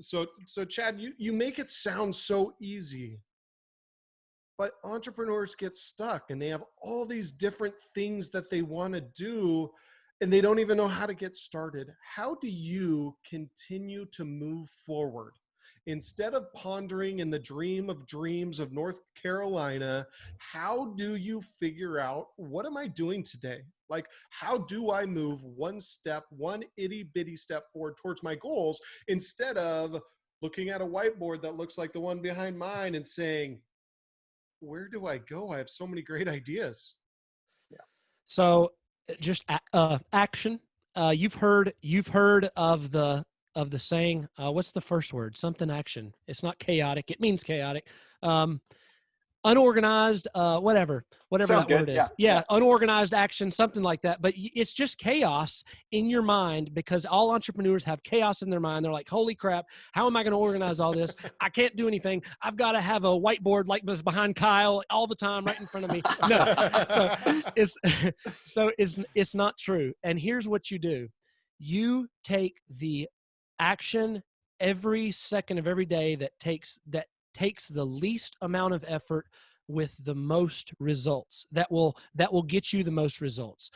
So Chad, you make it sound so easy, but entrepreneurs get stuck and they have all these different things that they want to do and they don't even know how to get started. How do you continue to move forward? Instead of pondering in the dream of dreams of North Carolina, how do you figure out, what am I doing today? Like, how do I move one itty bitty step forward towards my goals, instead of looking at a whiteboard that looks like the one behind mine and saying, where do I go? I have so many great ideas. Yeah. So just action. You've heard of the saying, what's the first word? Something action. It's not chaotic. It means chaotic. Unorganized, whatever Sounds that word good. is. Yeah, unorganized action, something like that. But it's just chaos in your mind, because all entrepreneurs have chaos in their mind. They're like, holy crap, how am I going to organize all this? I can't do anything. I've got to have a whiteboard like this behind Kyle all the time right in front of me. No, it's not true. And here's what you do. You take the action every second of every day that takes the least amount of effort with the most results, that will get you the most results.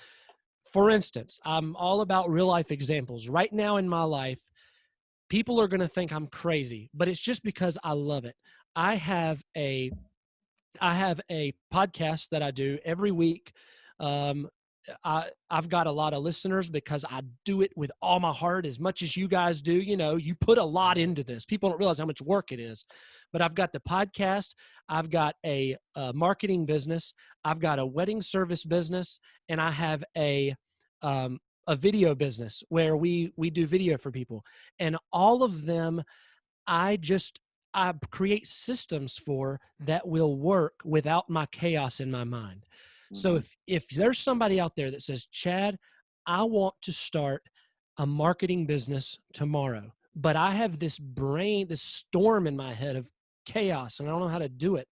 For instance, I'm all about real life examples. Right now in my life, people are going to think I'm crazy, but it's just because I love it. I have a podcast that I do every week. I've got a lot of listeners because I do it with all my heart, as much as you guys do. You know, you put a lot into this. People don't realize how much work it is. But I've got the podcast. I've got a marketing business. I've got a wedding service business, and I have a video business where we do video for people. And all of them, I create systems for that will work without my chaos in my mind. So if there's somebody out there that says, Chad, I want to start a marketing business tomorrow, but I have this storm in my head of chaos and I don't know how to do it.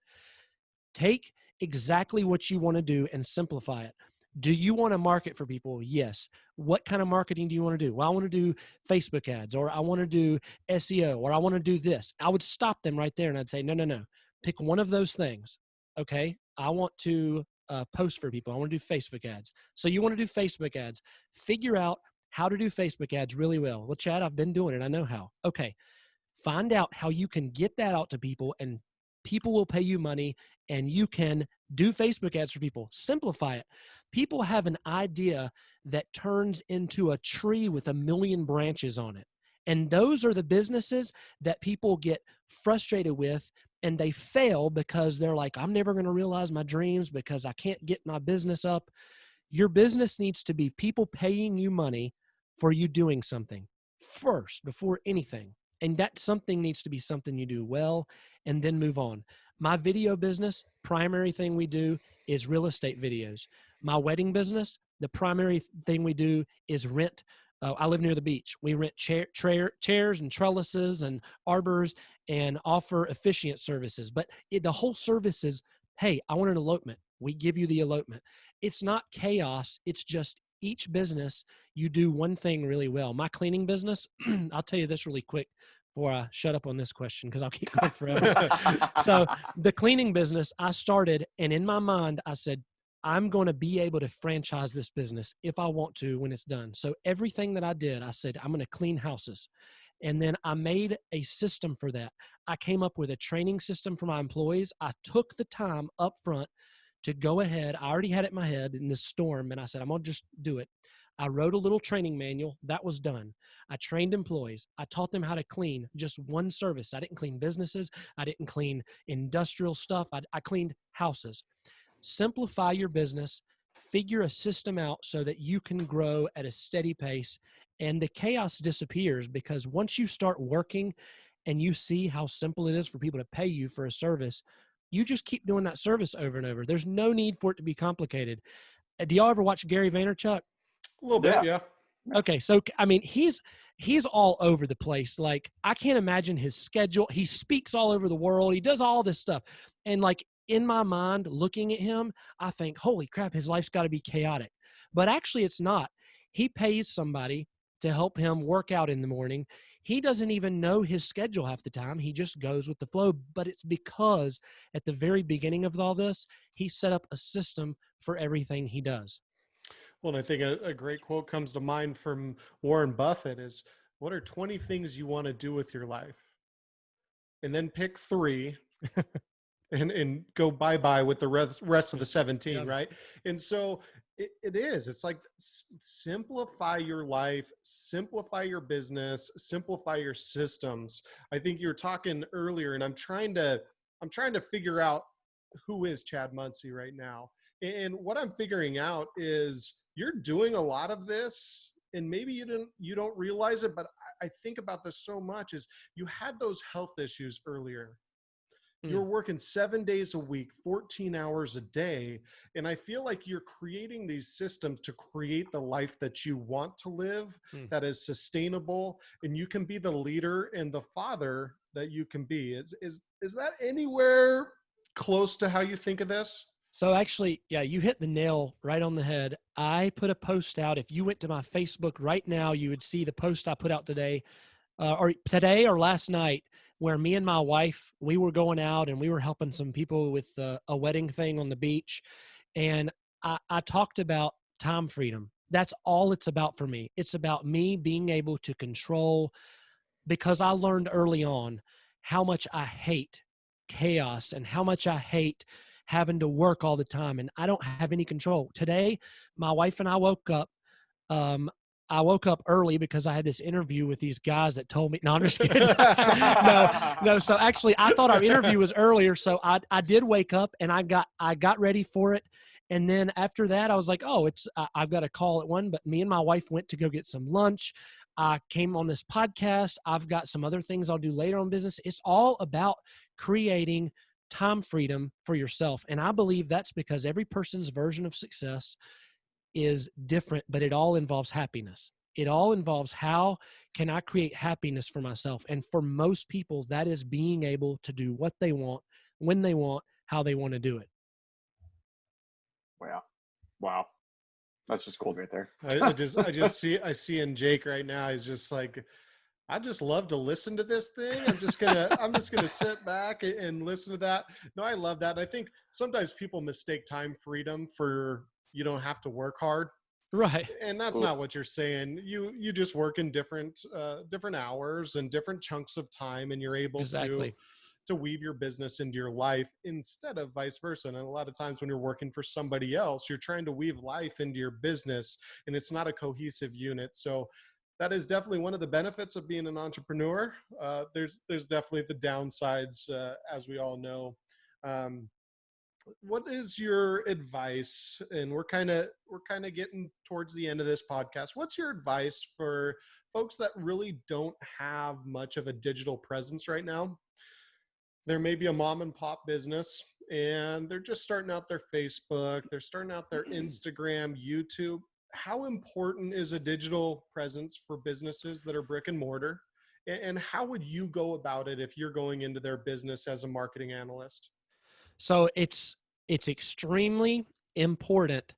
Take exactly what you want to do and simplify it. Do you want to market for people? Yes. What kind of marketing do you want to do? Well, I want to do Facebook ads, or I want to do SEO, or I want to do this. I would stop them right there and I'd say, no. Pick one of those things. Okay. I want to post for people. I want to do Facebook ads. So you want to do Facebook ads. Figure out how to do Facebook ads really well. Well, Chad, I've been doing it. I know how. Okay. Find out how you can get that out to people, and people will pay you money, and you can do Facebook ads for people. Simplify it. People have an idea that turns into a tree with 1,000,000 branches on it. And those are the businesses that people get frustrated with, and they fail because they're like, I'm never going to realize my dreams because I can't get my business up. Your business needs to be people paying you money for you doing something first before anything. And that something needs to be something you do well, and then move on. My video business, primary thing we do is real estate videos. My wedding business, the primary thing we do is rent. I live near the beach. We rent chairs and trellises and arbors and offer officiant services. But the whole service is, hey, I want an elopement. We give you the elopement. It's not chaos. It's just each business, you do one thing really well. My cleaning business, I'll tell you this really quick before I shut up on this question, because I'll keep going forever. So the cleaning business I started, and in my mind, I said, I'm going to be able to franchise this business if I want to when it's done. So everything that I did, I said, I'm going to clean houses. And then I made a system for that. I came up with a training system for my employees. I took the time up front to go ahead. I already had it in my head in this storm, and I said, I'm going to just do it. I wrote a little training manual. That was done. I trained employees. I taught them how to clean just one service. I didn't clean businesses. I didn't clean industrial stuff. I cleaned houses. Simplify your business. Figure a system out so that you can grow at a steady pace, and the chaos disappears, because once you start working and you see how simple it is for people to pay you for a service, You just keep doing that service over and over. There's no need for it to be complicated. Do y'all ever watch Gary Vaynerchuk? A little bit, yeah. Okay, so I mean, he's all over the place. Like, I can't imagine his schedule. He speaks all over the world. He does all this stuff. And like, in my mind, looking at him, I think, holy crap, his life's got to be chaotic. But actually, it's not. He pays somebody to help him work out in the morning. He doesn't even know his schedule half the time. He just goes with the flow. But it's because at the very beginning of all this, he set up a system for everything he does. Well, and I think a great quote comes to mind from Warren Buffett is, what are 20 things you want to do with your life? And then pick 3 and go bye-bye with the rest of the 17, yeah. Right? And so it's like, simplify your life, simplify your business, simplify your systems. I think you were talking earlier, and I'm trying to figure out who is Chad Muncy right now. And what I'm figuring out is you're doing a lot of this, and maybe you don't realize it, but I think about this so much, is you had those health issues earlier. You're working 7 days a week, 14 hours a day. And I feel like you're creating these systems to create the life that you want to live, that is sustainable, and you can be the leader and the father that you can be. Is that anywhere close to how you think of this? So actually, yeah, you hit the nail right on the head. I put a post out. If you went to my Facebook right now, you would see the post I put out today or last night, where me and my wife, we were going out and we were helping some people with a wedding thing on the beach. And I talked about time freedom. That's all it's about for me. It's about me being able to control, because I learned early on how much I hate chaos and how much I hate having to work all the time, and I don't have any control. Today, my wife and I woke up. I woke up early because I had this interview with these guys that told me, no, I'm just kidding. No. So actually, I thought our interview was earlier. So I did wake up and I got ready for it. And then after that, I was like, oh, I've got a call at 1, but me and my wife went to go get some lunch. I came on this podcast. I've got some other things I'll do later on business. It's all about creating time freedom for yourself. And I believe that's because every person's version of success is different, but it all involves happiness. It all involves, how can I create happiness for myself? And for most people, that is being able to do what they want, when they want, how they want to do it. Wow. That's just gold right there. I see in Jake right now, he's just like, I just love to listen to this thing. I'm just gonna sit back and listen to that. No, I love that. And I think sometimes people mistake time freedom for, you don't have to work hard. Right. And that's not what you're saying. You just work in different hours and different chunks of time, and you're able to weave your business into your life instead of vice versa. And a lot of times when you're working for somebody else, you're trying to weave life into your business, and it's not a cohesive unit. So that is definitely one of the benefits of being an entrepreneur. There's definitely the downsides, as we all know. What is your advice? And we're kind of getting towards the end of this podcast. What's your advice for folks that really don't have much of a digital presence right now? There may be a mom and pop business, and they're just starting out their Facebook. They're starting out their Instagram, YouTube. How important is a digital presence for businesses that are brick and mortar? And how would you go about it if you're going into their business as a marketing analyst? So it's extremely important,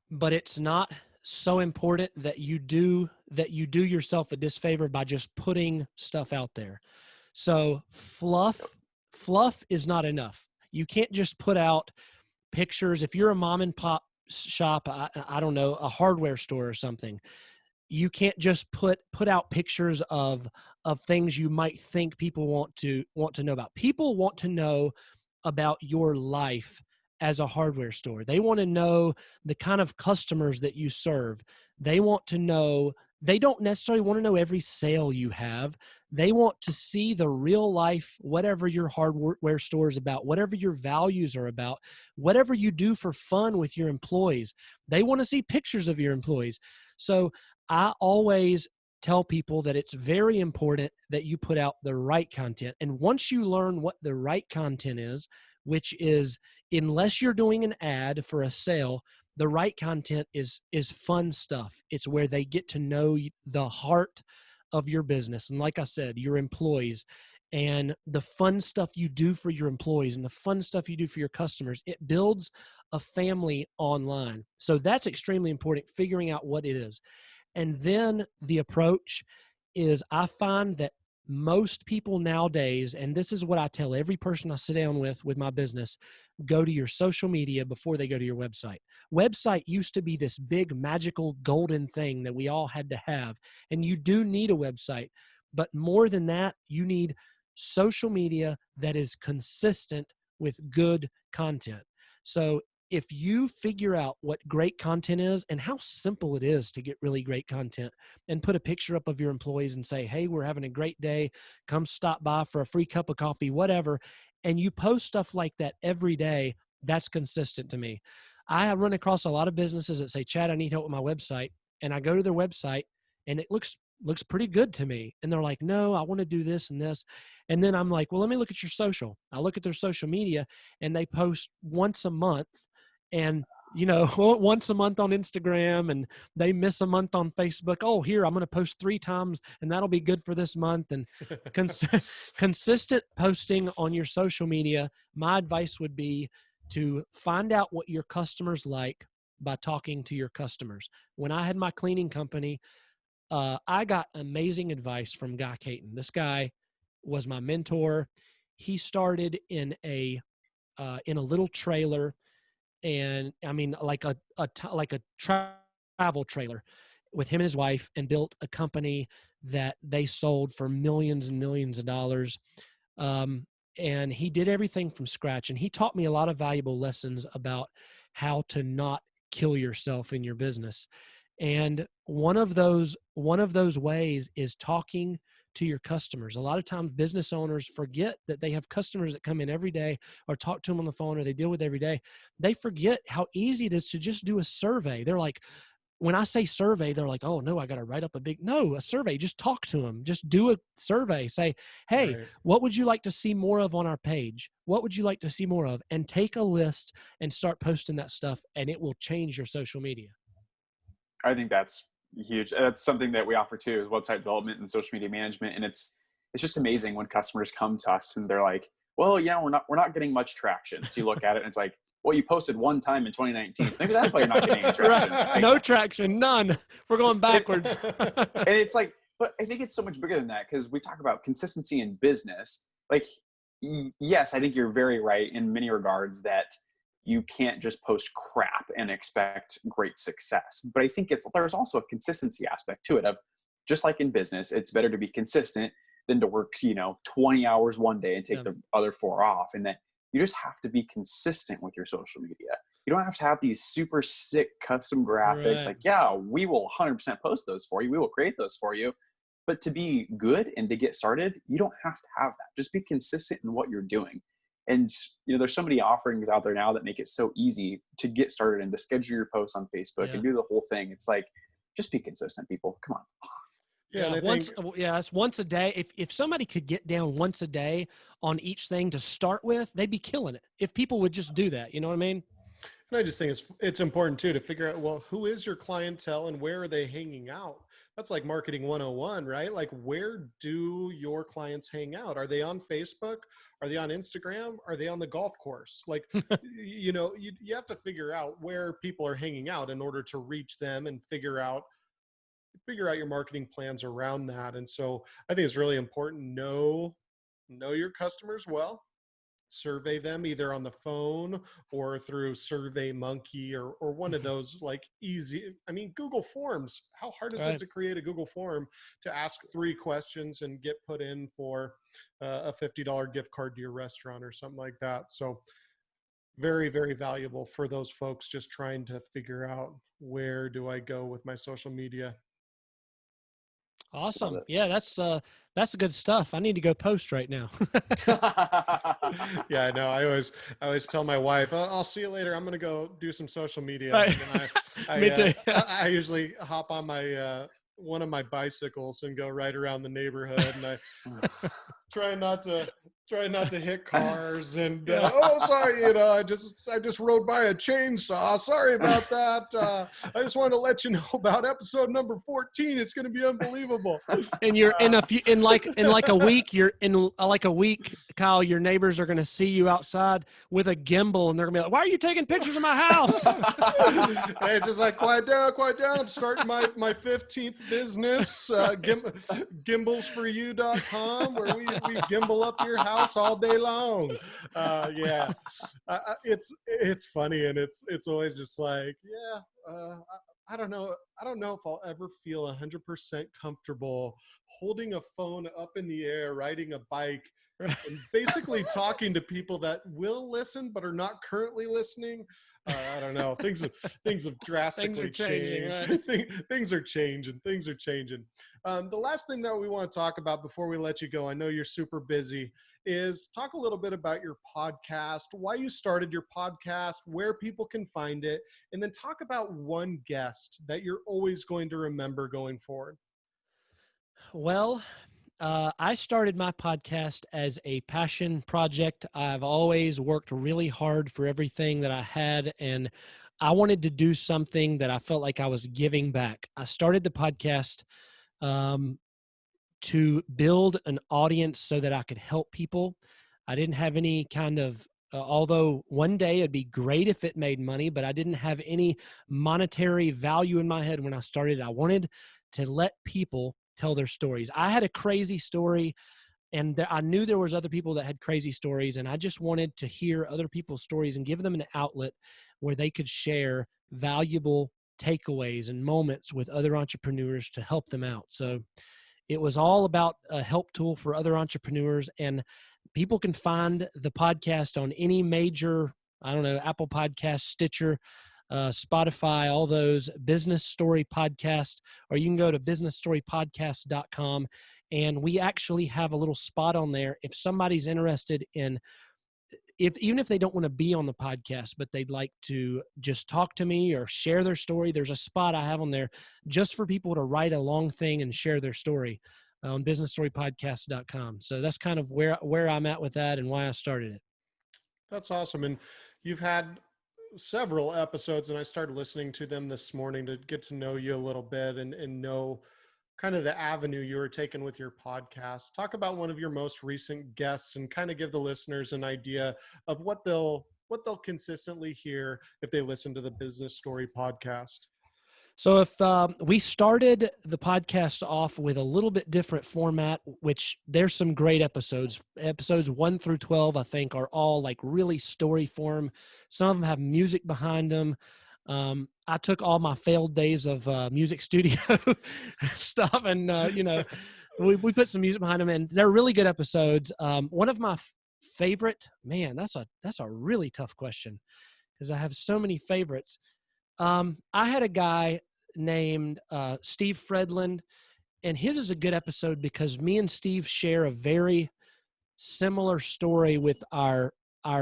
but it's not so important that you do yourself a disfavor by just putting stuff out there. So fluff is not enough. You can't just put out pictures. If you're a mom and pop shop, I don't know, a hardware store or something, you can't just put out pictures of things you might think people want to know about. People want to know about your life as a hardware store. They want to know the kind of customers that you serve. They don't necessarily want to know every sale you have. They want to see the real life, whatever your hardware store is about, whatever your values are about, whatever you do for fun with your employees. They want to see pictures of your employees. So I always tell people that it's very important that you put out the right content. And once you learn what the right content is, which is, unless you're doing an ad for a sale, the right content is fun stuff. It's where they get to know the heart of your business. And like I said, your employees, and the fun stuff you do for your employees and the fun stuff you do for your customers. It builds a family online. So that's extremely important, figuring out what it is. And then the approach is, I find that most people nowadays, and this is what I tell every person I sit down with my business, go to your social media before they go to your website. Website used to be this big magical golden thing that we all had to have. And you do need a website, but more than that, you need social media that is consistent with good content. So if you figure out what great content is and how simple it is to get really great content, and put a picture up of your employees and say, hey, we're having a great day, come stop by for a free cup of coffee, whatever, and you post stuff like that every day, that's consistent to me. I have run across a lot of businesses that say, Chad, I need help with my website. And I go to their website and it looks pretty good to me. And they're like, no, I want to do this and this. And then I'm like, well, let me look at your social. I look at their social media and they post once a month, and once a month on Instagram, and they miss a month on Facebook. Oh, here, I'm going to post 3 times and that'll be good for this month. And consistent posting on your social media. My advice would be to find out what your customers like by talking to your customers. When I had my cleaning company, I got amazing advice from Guy Caton. This guy was my mentor. He started in a little trailer, and I mean, like a travel trailer, with him and his wife, and built a company that they sold for millions and millions of dollars. And he did everything from scratch. And he taught me a lot of valuable lessons about how to not kill yourself in your business. And one of those ways is talking to your customers. A lot of times business owners forget that they have customers that come in every day, or talk to them on the phone, or they deal with every day. They forget how easy it is to just do a survey. They're like, when I say survey, they're like, oh no, I got to write up a survey. Just talk to them. Just do a survey. Say, hey, Right. what would you like to see more of on our page? What would you like to see more of? And take a list and start posting that stuff, and it will change your social media. I think that's huge. That's something that we offer too, is website development and social media management. And it's just amazing when customers come to us and they're like, well, yeah, we're not getting much traction. So you look at it and it's like, well, you posted one time in 2019. So maybe that's why you're not getting any traction. Right. Like, No traction, none. We're going backwards. and it's like, but I think it's so much bigger than that, because we talk about consistency in business. Like, yes, I think you're very right in many regards that you can't just post crap and expect great success. But I think there's also a consistency aspect to it, of just like in business, it's better to be consistent than to work, 20 hours one day and take the other 4 off. And that you just have to be consistent with your social media. You don't have to have these super sick custom graphics. Right. Like, yeah, we will 100% post those for you. We will create those for you. But to be good and to get started, you don't have to have that. Just be consistent in what you're doing. And, there's so many offerings out there now that make it so easy to get started and to schedule your posts on Facebook and do the whole thing. It's like, just be consistent, people. Come on. Yeah, it's once a day. If somebody could get down once a day on each thing to start with, they'd be killing it. If people would just do that, you know what I mean? And I just think it's important too to figure out, well, who is your clientele and where are they hanging out? That's like marketing 101, right? Like, where do your clients hang out? Are they on Facebook? Are they on Instagram? Are they on the golf course? Like, you have to figure out where people are hanging out in order to reach them, and figure out your marketing plans around that. And so I think it's really important. Know your customers well. Survey them either on the phone or through Survey Monkey or one of those, like, easy. I mean, Google Forms. How hard is it to create a Google form to ask 3 questions and get put in for a $50 gift card to your restaurant or something like that? So very, very valuable for those folks just trying to figure out, where do I go with my social media? Awesome. Yeah, that's good stuff. I need to go post right now. Yeah, I know. I always tell my wife, I'll see you later. I'm going to go do some social media. Right. And Me too. I usually hop on my one of my bicycles and go right around the neighborhood, and I try not to hit cars, and oh, sorry, I just rode by a chainsaw, sorry about that. I just wanted to let you know about episode number 14. It's going to be unbelievable. And you're in like a week, Kyle, your neighbors are going to see you outside with a gimbal, and they're going to be like, why are you taking pictures of my house? Hey, it's just like, quiet down. I'm starting my 15th business, gimbalsforyou.com, where we gimbal up your house all day long. Yeah, it's funny, and it's always just like, I don't know if I'll ever feel 100% comfortable holding a phone up in the air, riding a bike, and basically talking to people that will listen but are not currently listening. I don't know. Things have drastically changed. Right? Things are changing. The last thing that we want to talk about before we let you go, I know you're super busy, is talk a little bit about your podcast, why you started your podcast, where people can find it, and then talk about one guest that you're always going to remember going forward. Well, I started my podcast as a passion project. I've always worked really hard for everything that I had, and I wanted to do something that I felt like I was giving back. I started the podcast to build an audience so that I could help people. I didn't have any kind of, although one day it'd be great if it made money, but I didn't have any monetary value in my head when I started. I wanted to let people tell their stories. I had a crazy story, and I knew there was other people that had crazy stories, and I just wanted to hear other people's stories and give them an outlet where they could share valuable takeaways and moments with other entrepreneurs to help them out. So it was all about a help tool for other entrepreneurs, and people can find the podcast on any major, Apple Podcast, Stitcher, Spotify, all those, Business Story Podcast, or you can go to businessstorypodcast.com. And we actually have a little spot on there. If somebody's interested in, even if they don't want to be on the podcast, but they'd like to just talk to me or share their story, there's a spot I have on there just for people to write a long thing and share their story on businessstorypodcast.com. So that's kind of where I'm at with that and why I started it. That's awesome. And you've had several episodes, and I started listening to them this morning to get to know you a little bit and know kind of the avenue you were taking with your podcast. Talk about one of your most recent guests and kind of give the listeners an idea of what they'll consistently hear if they listen to the Business Story podcast. So if we started the podcast off with a little bit different format, which there's some great episodes 1 through 12, I think, are all like really story form. Some of them have music behind them. I took all my failed days of music studio stuff, and we put some music behind them, and they're really good episodes. One of my favorite, man, that's a really tough question because I have so many favorites. I had a guy named Steve Fredland, and his is a good episode because me and Steve share a very similar story with our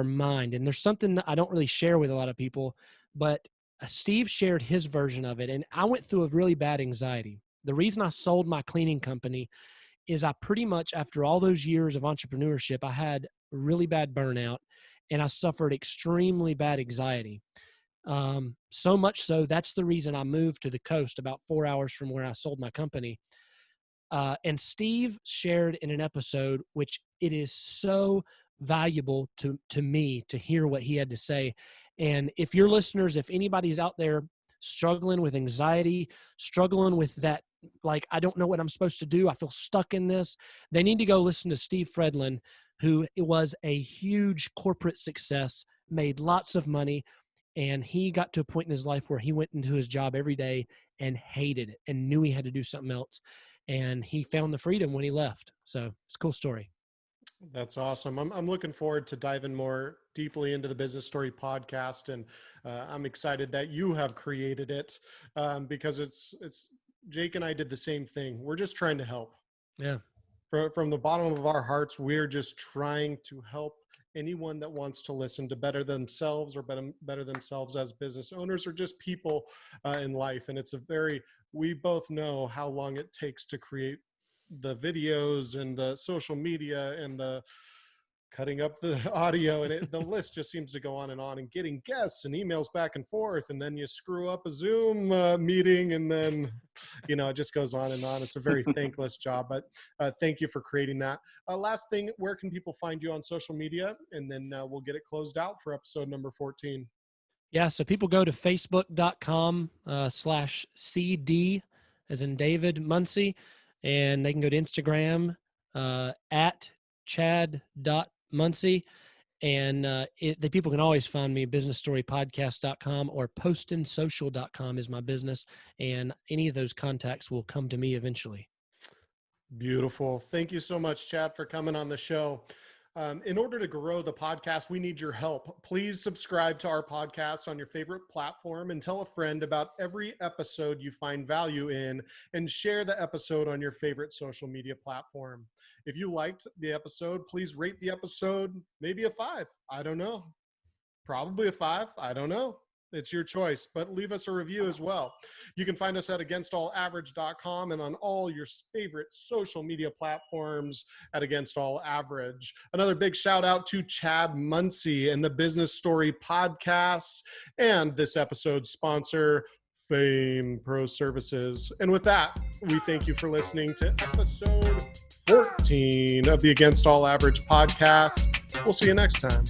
mind. And there's something that I don't really share with a lot of people, but Steve shared his version of it. And I went through a really bad anxiety. The reason I sold my cleaning company is I pretty much, after all those years of entrepreneurship, I had really bad burnout and I suffered extremely bad anxiety. So much so, that's the reason I moved to the coast about 4 hours from where I sold my company. And Steve shared in an episode, which it is so valuable to me to hear what he had to say. And if your listeners, if anybody's out there struggling with anxiety, struggling with that, like, I don't know what I'm supposed to do, I feel stuck in this, they need to go listen to Steve Fredland, who was a huge corporate success, made lots of money. And he got to a point in his life where he went into his job every day and hated it and knew he had to do something else. And he found the freedom when he left. So it's a cool story. That's awesome. I'm looking forward to diving more deeply into the Business Story podcast. And I'm excited that you have created it because it's Jake and I did the same thing. We're just trying to help. Yeah. from the bottom of our hearts, we're just trying to help anyone that wants to listen to better themselves or better themselves as business owners or just people in life. And we both know how long it takes to create the videos and the social media and the cutting up the audio, and the list just seems to go on, and getting guests and emails back and forth. And then you screw up a Zoom meeting, and then, it just goes on and on. It's a very thankless job, but thank you for creating that. Last thing, where can people find you on social media? And then we'll get it closed out for episode number 14. Yeah. So people go to facebook.com/CD as in David Muncy, and they can go to Instagram at chad.muncy. And the people can always find me businessstorypodcast.com or postinsocial.com is my business. And any of those contacts will come to me eventually. Beautiful. Thank you so much, Chad, for coming on the show. In order to grow the podcast, we need your help. Please subscribe to our podcast on your favorite platform and tell a friend about every episode you find value in, and share the episode on your favorite social media platform. If you liked the episode, please rate the episode, maybe a 5. I don't know. Probably a 5. I don't know. It's your choice, but leave us a review as well. You can find us at againstallaverage.com and on all your favorite social media platforms at Against All Average. Another big shout out to Chad Muncy and the Business Story Podcast, and this episode's sponsor, Fame Pro Services. And with that, we thank you for listening to episode 14 of the Against All Average podcast. We'll see you next time.